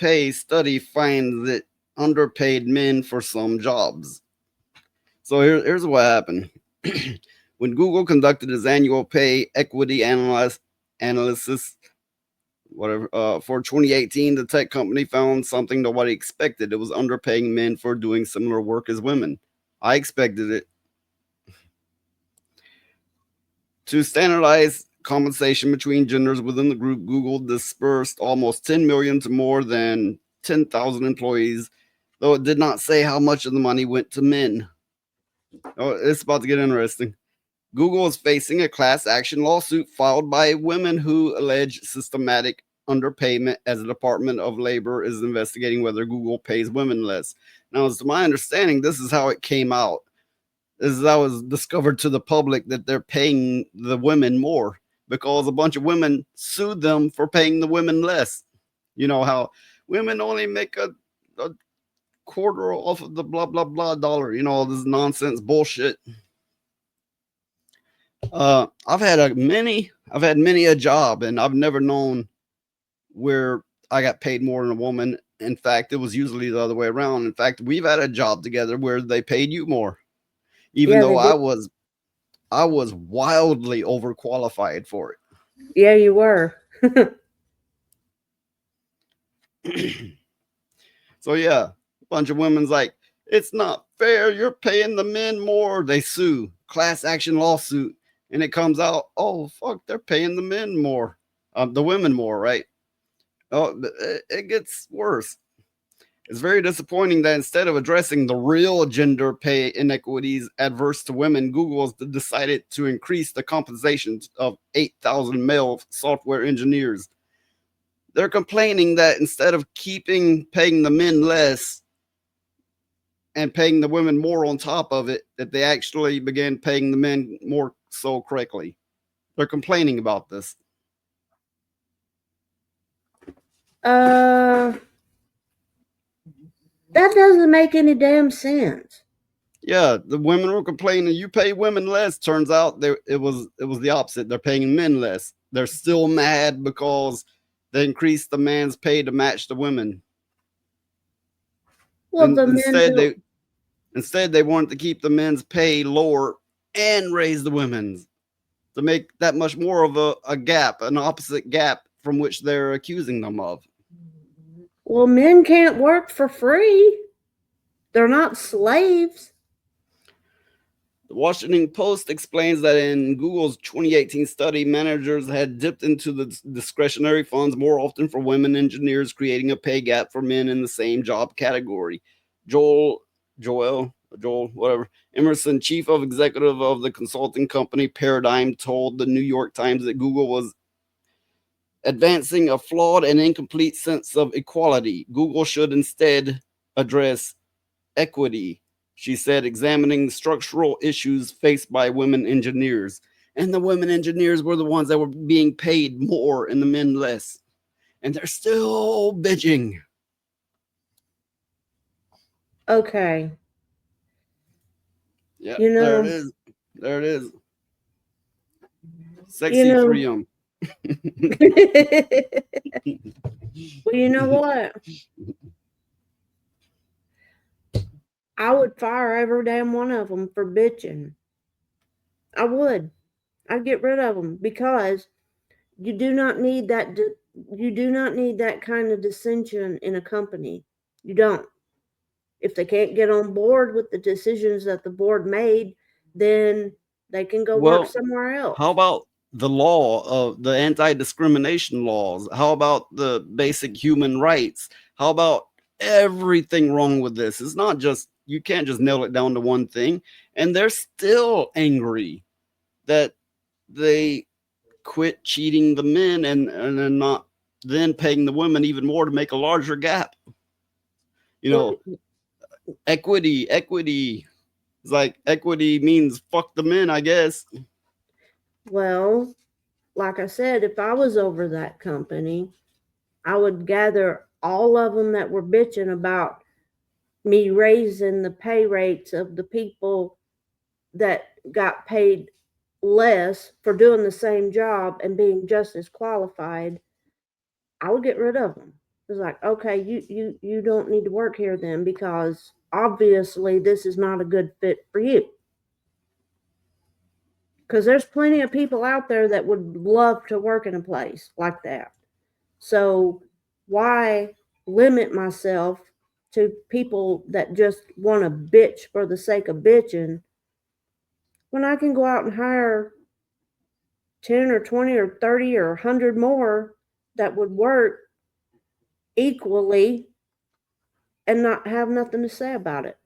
pay study finds that underpaid men for some jobs. So here's what happened. When Google conducted its annual pay equity analysis, whatever, for 2018, the tech company found something nobody expected. It was underpaying men for doing similar work as women. I expected it. To standardize compensation between genders within the group, Google dispersed almost 10 million to more than 10,000 employees, though it did not say how much of the money went to men. Oh, it's about to get interesting. Google is facing a class action lawsuit filed by women who allege systematic underpayment, as the Department of Labor is investigating whether Google pays women less. Now, as to my understanding, this is how it came out. This is how it was discovered to the public that they're paying the women more because a bunch of women sued them for paying the women less. You know how women only make a quarter off of the blah blah blah dollar. You know, all this nonsense bullshit. I've had many a job, and I've never known where I got paid more than a woman. In fact, it was usually the other way around. In fact, we've had a job together where they paid you more, even Yeah, though they did. I was wildly overqualified for Yeah, you were. it. So yeah, a bunch of women's like, it's not fair. You're paying the men more. They sue, class action lawsuit, and it comes out, oh fuck, they're paying the men more, the women more, right? Oh, it gets worse. It's very disappointing that instead of addressing the real gender pay inequities adverse to women, Google has decided to increase the compensation of 8,000 male software engineers. They're complaining that instead of paying the men less and paying the women more on top of it, that they actually began paying the men more so correctly. They're complaining about this. uh, that doesn't make any damn sense. Yeah, the women were complaining. You pay women less. Turns out it was the opposite. They're paying men less. They're still mad because they increased the man's pay to match the women. Well, And the men do. instead they wanted to keep the men's pay lower and raise the women's to make that much more of a gap, an opposite gap from which they're accusing them of. Well, men can't work for free. They're not slaves. The Washington Post explains that in Google's 2018 study, managers had dipped into the discretionary funds more often for women engineers, creating a pay gap for men in the same job category. Joel, whatever, Emerson, chief of executive of the consulting company Paradigm, told the New York Times that Google was advancing a flawed and incomplete sense of equality. Google should instead address equity, she said, examining structural issues faced by women engineers. And the women engineers were the ones that were being paid more and the men less. And they're still bitching. Okay. Yeah, You there it know, is. There it is. you Sexy know, 3M. well, you know what? I would fire every damn one of them for bitching. I would. I'd get rid of them because you do not need that. You do not need that kind of dissension in a company. You don't. If they can't get on board with the decisions that the board made, then they can go work Well, somewhere how else. about the law of the anti-discrimination laws? How about the basic human rights? How about everything wrong with this? It's not just, you can't just nail it down to one thing. And they're still angry that they quit cheating the men and then not then paying the women even more to make a larger gap. You Well, know, equity. It's like equity means fuck the men, I guess. well, like I said, if I was over that company, I would gather all of them that were bitching about me raising the pay rates of the people that got paid less for doing the same job and being just as qualified. I would get rid of them. It's like, okay, you don't need to work here then, because obviously this is not a good fit for you. Because there's plenty of people out there that would love to work in a place like that. So why limit myself to people that just want to bitch for the sake of bitching when I can go out and hire 10 or 20 or 30 or 100 more that would work equally and not have nothing to say about it?